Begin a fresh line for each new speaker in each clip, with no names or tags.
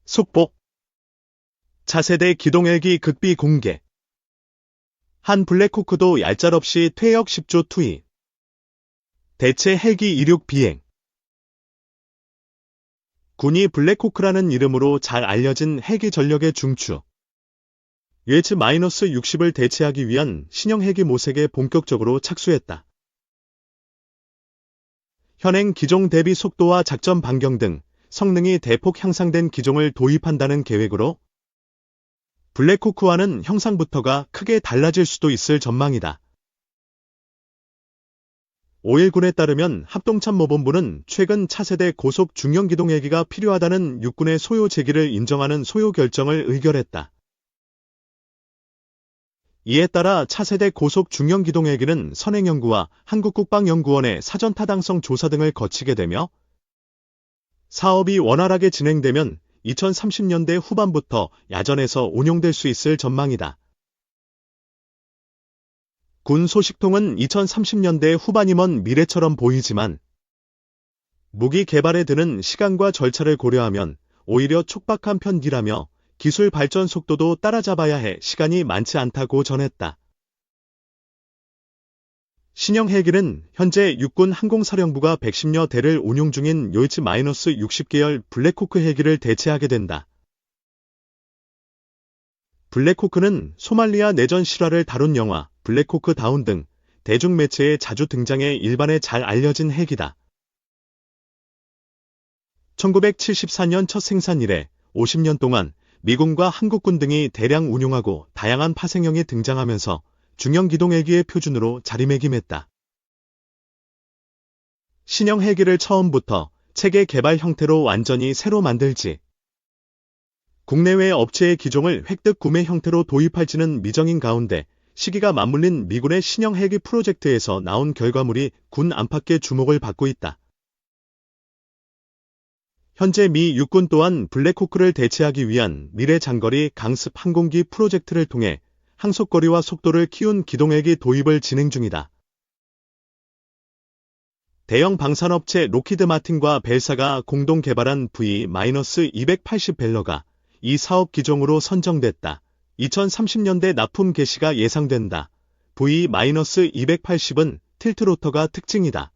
속보. 차세대 기동헬기 극비 공개. 한 블랙호크도 얄짤없이 퇴역 10조 투입. 대체 헬기 이륙 비행. 군이 블랙호크라는 이름으로 잘 알려진 헬기 전력의 중추 UH-60을 대체하기 위한 신형 헬기 모색에 본격적으로 착수했다. 현행 기종 대비 속도와 작전 반경 등 성능이 대폭 향상된 기종을 도입한다는 계획으로 블랙호크와는 형상부터가 크게 달라질 수도 있을 전망이다. 5.1군에 따르면 합동참모본부는 최근 차세대 고속 중형기동헬기가 필요하다는 육군의 소요 제기를 인정하는 소요 결정을 의결했다. 이에 따라 차세대 고속 중형기동헬기는 선행연구와 한국국방연구원의 사전타당성 조사 등을 거치게 되며 사업이 원활하게 진행되면 2030년대 후반부터 야전에서 운용될 수 있을 전망이다. 군 소식통은 2030년대 후반이 먼 미래처럼 보이지만 무기 개발에 드는 시간과 절차를 고려하면 오히려 촉박한 편기라며 기술 발전 속도도 따라잡아야 해 시간이 많지 않다고 전했다. 신형 헬기는 현재 육군 항공사령부가 110여 대를 운용 중인 UH-60계열 블랙호크 헬기를 대체하게 된다. 블랙호크는 소말리아 내전 실화를 다룬 영화 블랙호크 다운 등 대중매체에 자주 등장해 일반에 잘 알려진 헬기다. 1974년 첫 생산 이래 50년 동안 미군과 한국군 등이 대량 운용하고 다양한 파생형이 등장하면서 중형 기동헬기의 표준으로 자리매김했다. 신형 헬기를 처음부터 체계 개발 형태로 완전히 새로 만들지 국내외 업체의 기종을 획득 구매 형태로 도입할지는 미정인 가운데 시기가 맞물린 미군의 신형 헬기 프로젝트에서 나온 결과물이 군 안팎의 주목을 받고 있다. 현재 미 육군 또한 블랙호크를 대체하기 위한 미래 장거리 강습 항공기 프로젝트를 통해 항속거리와 속도를 키운 기동헬기 도입을 진행 중이다. 대형 방산업체 로키드 마틴과 벨사가 공동 개발한 V-280 벨러가 이 사업 기종으로 선정됐다. 2030년대 납품 개시가 예상된다. V-280은 틸트 로터가 특징이다.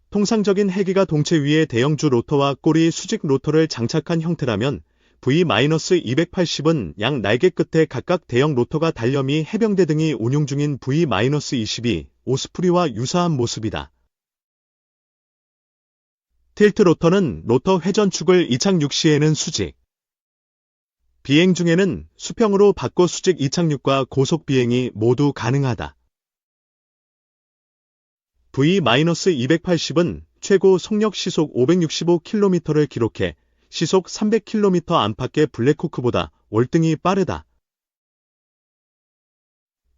통상적인 헬기가 동체 위에 대형주 로터와 꼬리 수직 로터를 장착한 형태라면 V-280은 양 날개 끝에 각각 대형 로터가 달려 미 해병대 등이 운용 중인 V-22 오스프리와 유사한 모습이다. 틸트 로터는 로터 회전축을 이착륙 시에는 수직, 비행 중에는 수평으로 바꿔 수직 이착륙과 고속 비행이 모두 가능하다. V-280은 최고 속력 시속 565km를 기록해 시속 300km 안팎의 블랙호크보다 월등히 빠르다.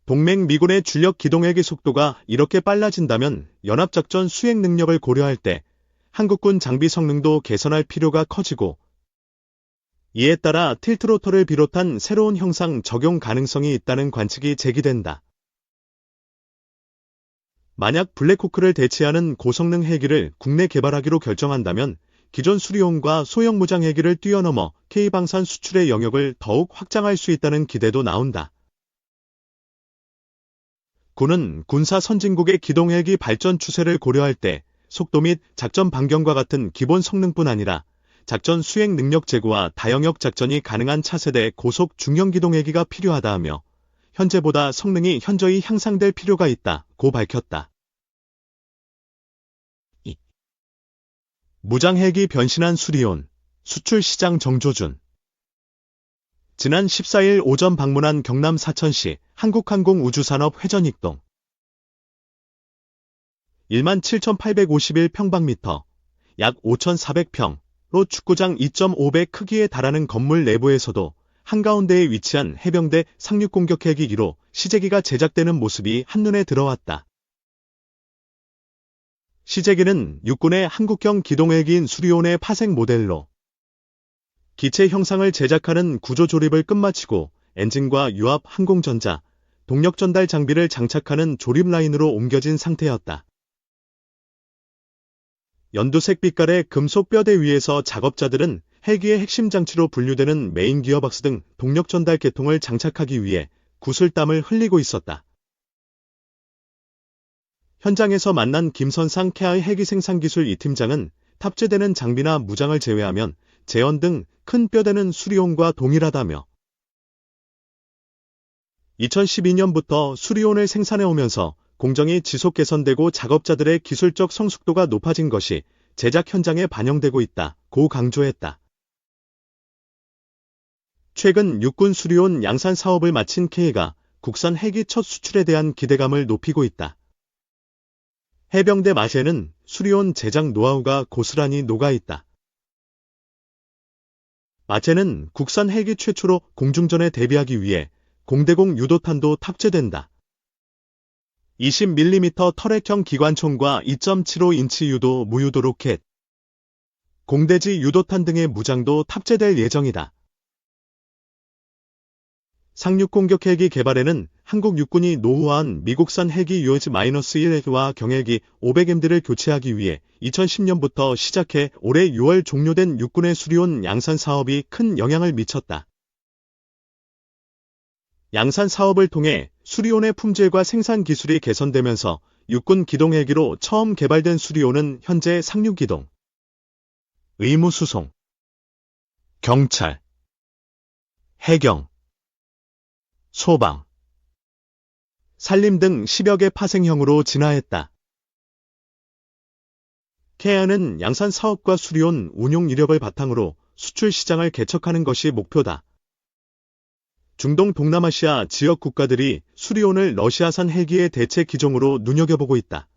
동맹 미군의 주력 기동헬기 속도가 이렇게 빨라진다면 연합작전 수행 능력을 고려할 때 한국군 장비 성능도 개선할 필요가 커지고 이에 따라 틸트 로터를 비롯한 새로운 형상 적용 가능성이 있다는 관측이 제기된다. 만약 블랙호크를 대체하는 고성능 헬기를 국내 개발하기로 결정한다면 기존 수리용과 소형 무장 헬기를 뛰어넘어 K방산 수출의 영역을 더욱 확장할 수 있다는 기대도 나온다. 군은 군사 선진국의 기동헬기 발전 추세를 고려할 때 속도 및 작전 반경과 같은 기본 성능뿐 아니라 작전 수행 능력 제고와 다영역 작전이 가능한 차세대 고속 중형 기동헬기가 필요하다 하며 현재보다 성능이 현저히 향상될 필요가 있다고 밝혔다. 무장헬기 변신한 수리온, 수출 시장 정조준. 지난 14일 오전 방문한 경남 사천시 한국항공우주산업 회전익동 17,851평방미터, 약 5,400평로 축구장 2.5배 크기에 달하는 건물 내부에서도 한가운데에 위치한 해병대 상륙공격 헬기 1호 시제기가 제작되는 모습이 한눈에 들어왔다. 시제기는 육군의 한국형 기동헬기인 수리온의 파생 모델로 기체 형상을 제작하는 구조 조립을 끝마치고 엔진과 유압 항공전자, 동력 전달 장비를 장착하는 조립 라인으로 옮겨진 상태였다. 연두색 빛깔의 금속 뼈대 위에서 작업자들은 헬기의 핵심 장치로 분류되는 메인 기어박스 등 동력 전달 계통을 장착하기 위해 구슬땀을 흘리고 있었다. 현장에서 만난 김선상 캐아의 헬기 생산기술 2팀장은 탑재되는 장비나 무장을 제외하면 재현 등 큰 뼈대는 수리온과 동일하다며 2012년부터 수리온을 생산해오면서 공정이 지속 개선되고 작업자들의 기술적 성숙도가 높아진 것이 제작 현장에 반영되고 있다고 강조했다. 최근 육군 수리온 양산 사업을 마친 K가 국산 헬기 첫 수출에 대한 기대감을 높이고 있다. 해병대 마셰는 수리온 제작 노하우가 고스란히 녹아있다. 마체는 국산 헬기 최초로 공중전에 대비하기 위해 공대공 유도탄도 탑재된다. 20mm 터렛형 기관총과 2.75인치 유도 무유도 로켓, 공대지 유도탄 등의 무장도 탑재될 예정이다. 상륙 공격 헬기 개발에는 한국 육군이 노후화한 미국산 헬기 UH-1와 경헬기 500M들을 교체하기 위해 2010년부터 시작해 올해 6월 종료된 육군의 수리온 양산 사업이 큰 영향을 미쳤다. 양산 사업을 통해 수리온의 품질과 생산 기술이 개선되면서 육군 기동 헬기로 처음 개발된 수리온은 현재 상륙기동, 의무수송, 경찰, 해경, 소방, 산림 등 10여 개 파생형으로 진화했다. 캐아는 양산 사업과 수리온 운용 이력을 바탕으로 수출 시장을 개척하는 것이 목표다. 중동 동남아시아 지역 국가들이 수리온을 러시아산 헬기의 대체 기종으로 눈여겨보고 있다.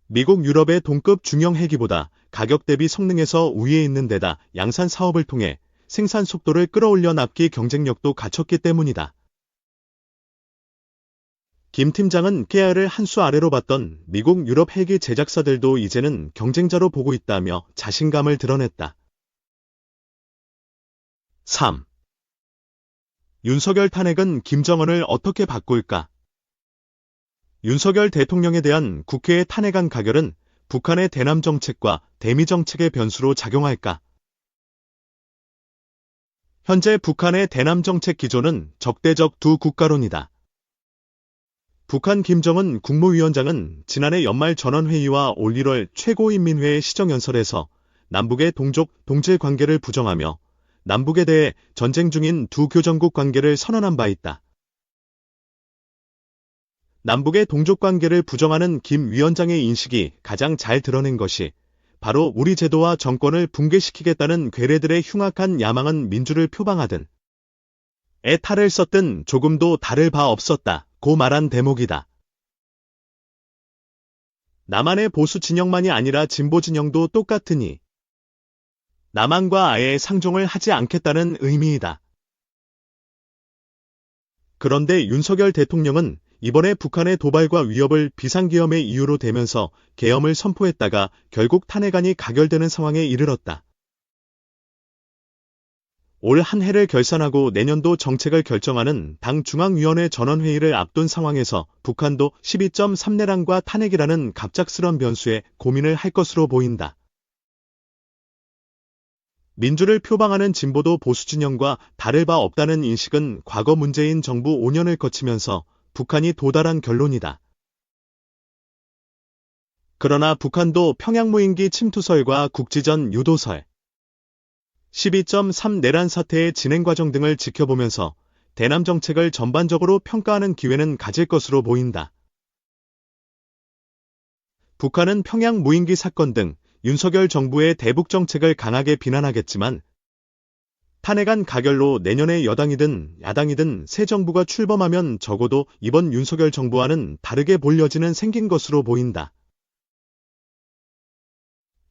미국 유럽의 동급 중형 헬기보다 가격 대비 성능에서 우위에 있는 데다 양산 사업을 통해 생산 속도를 끌어올려 납기 경쟁력도 갖췄기 때문이다. 김 팀장은 캐아를 한 수 아래로 봤던 미국 유럽 헬기 제작사들도 이제는 경쟁자로 보고 있다며 자신감을 드러냈다. 3. 윤석열 탄핵은 김정은을 어떻게 바꿀까? 윤석열 대통령에 대한 국회의 탄핵안 가결은 북한의 대남 정책과 대미 정책의 변수로 작용할까? 현재 북한의 대남 정책 기조는 적대적 두 국가론이다. 북한 김정은 국무위원장은 지난해 연말 전원회의와 올 1월 최고인민회의 시정연설에서 남북의 동족, 동질 관계를 부정하며 남북에 대해 전쟁 중인 두 교전국 관계를 선언한 바 있다. 남북의 동족 관계를 부정하는 김 위원장의 인식이 가장 잘 드러낸 것이 바로 우리 제도와 정권을 붕괴시키겠다는 괴뢰들의 흉악한 야망은 민주를 표방하든 애탈을 썼든 조금도 다를 바 없었다고 말한 대목이다. 남한의 보수 진영만이 아니라 진보 진영도 똑같으니 남한과 아예 상종을 하지 않겠다는 의미이다. 그런데 윤석열 대통령은 이번에 북한의 도발과 위협을 비상계엄의 이유로 대면서 계엄을 선포했다가 결국 탄핵안이 가결되는 상황에 이르렀다. 올 한 해를 결산하고 내년도 정책을 결정하는 당 중앙위원회 전원회의를 앞둔 상황에서 북한도 12.3내란과 탄핵이라는 갑작스런 변수에 고민을 할 것으로 보인다. 민주를 표방하는 진보도 보수 진영과 다를 바 없다는 인식은 과거 문재인 정부 5년을 거치면서 북한이 도달한 결론이다. 그러나 북한도 평양 무인기 침투설과 국지전 유도설, 12.3 내란 사태의 진행 과정 등을 지켜보면서 대남 정책을 전반적으로 평가하는 기회는 가질 것으로 보인다. 북한은 평양 무인기 사건 등 윤석열 정부의 대북 정책을 강하게 비난하겠지만 탄핵안 가결로 내년에 여당이든 야당이든 새 정부가 출범하면 적어도 이번 윤석열 정부와는 다르게 볼 여지는 생긴 것으로 보인다.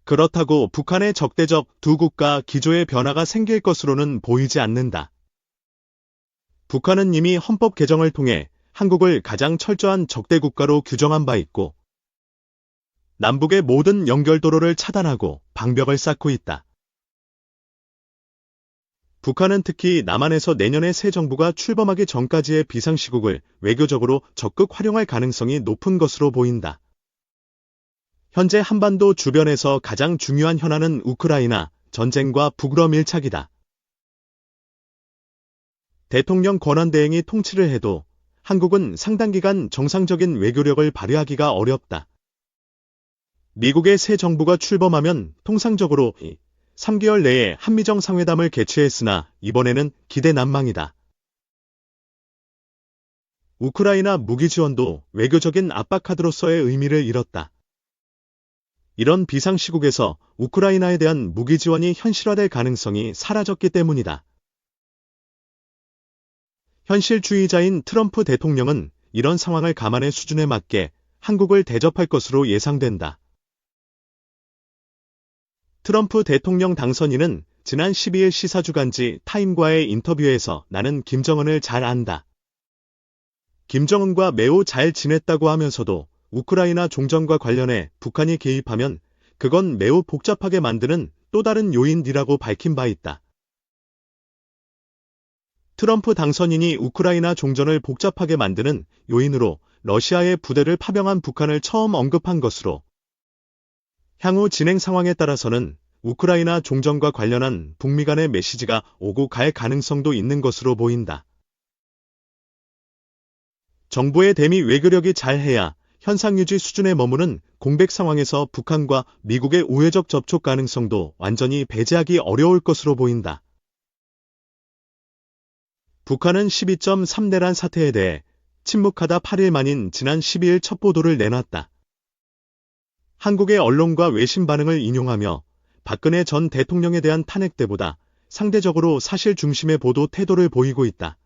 그렇다고 북한의 적대적 두 국가 기조의 변화가 생길 것으로는 보이지 않는다. 북한은 이미 헌법 개정을 통해 한국을 가장 철저한 적대 국가로 규정한 바 있고 남북의 모든 연결도로를 차단하고 방벽을 쌓고 있다. 북한은 특히 남한에서 내년에 새 정부가 출범하기 전까지의 비상시국을 외교적으로 적극 활용할 가능성이 높은 것으로 보인다. 현재 한반도 주변에서 가장 중요한 현안은 우크라이나 전쟁과 북러 밀착이다. 대통령 권한대행이 통치를 해도 한국은 상당 기간 정상적인 외교력을 발휘하기가 어렵다. 미국의 새 정부가 출범하면 통상적으로 3개월 내에 한미정상회담을 개최했으나 이번에는 기대난망이다. 우크라이나 무기 지원도 외교적인 압박카드로서의 의미를 잃었다. 이런 비상시국에서 우크라이나에 대한 무기 지원이 현실화될 가능성이 사라졌기 때문이다. 현실주의자인 트럼프 대통령은 이런 상황을 감안해 수준에 맞게 한국을 대접할 것으로 예상된다. 트럼프 대통령 당선인은 지난 12일 시사주간지 타임과의 인터뷰에서 나는 김정은을 잘 안다. 김정은과 매우 잘 지냈다고 하면서도 우크라이나 종전과 관련해 북한이 개입하면 그건 매우 복잡하게 만드는 또 다른 요인이라고 밝힌 바 있다. 트럼프 당선인이 우크라이나 종전을 복잡하게 만드는 요인으로 러시아의 부대를 파병한 북한을 처음 언급한 것으로 향후 진행 상황에 따라서는 우크라이나 종전과 관련한 북미 간의 메시지가 오고 갈 가능성도 있는 것으로 보인다. 정부의 대미 외교력이 잘해야 현상유지 수준에 머무는 공백 상황에서 북한과 미국의 우회적 접촉 가능성도 완전히 배제하기 어려울 것으로 보인다. 북한은 12.3내란 사태에 대해 침묵하다 8일 만인 지난 12일 첫 보도를 내놨다. 한국의 언론과 외신 반응을 인용하며 박근혜 전 대통령에 대한 탄핵 때보다 상대적으로 사실 중심의 보도 태도를 보이고 있다.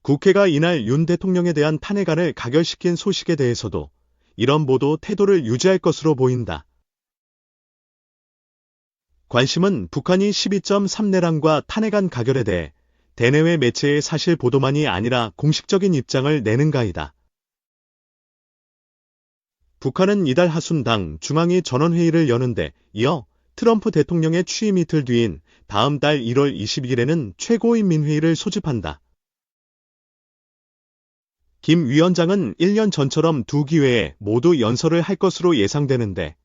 국회가 이날 윤 대통령에 대한 탄핵안을 가결시킨 소식에 대해서도 이런 보도 태도를 유지할 것으로 보인다. 관심은 북한이 12.3내란과 탄핵안 가결에 대해 대내외 매체의 사실 보도만이 아니라 공식적인 입장을 내는가이다. 북한은 이달 하순 당 중앙위 전원회의를 여는데 이어 트럼프 대통령의 취임 이틀 뒤인 다음 달 1월 22일에는 최고인민회의를 소집한다. 김 위원장은 1년 전처럼 두 기회에 모두 연설을 할 것으로 예상되는데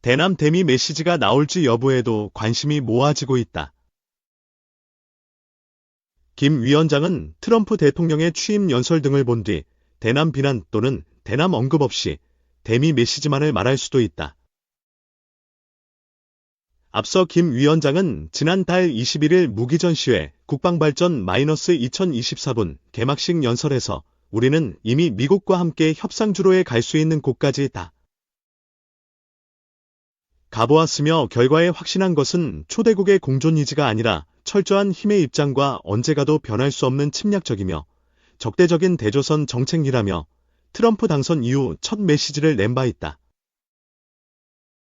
대남 대미 메시지가 나올지 여부에도 관심이 모아지고 있다. 김 위원장은 트럼프 대통령의 취임 연설 등을 본 뒤 대남 비난 또는 대남 언급 없이 대미 메시지만을 말할 수도 있다. 앞서 김 위원장은 지난달 21일 무기전시회 국방발전-2024분 개막식 연설에서 우리는 이미 미국과 함께 협상주로에 갈 수 있는 곳까지 다 가보았으며 결과에 확신한 것은 초대국의 공존의지가 아니라 철저한 힘의 입장과 언제 가도 변할 수 없는 침략적이며 적대적인 대조선 정책이라며 트럼프 당선 이후 첫 메시지를 낸 바 있다.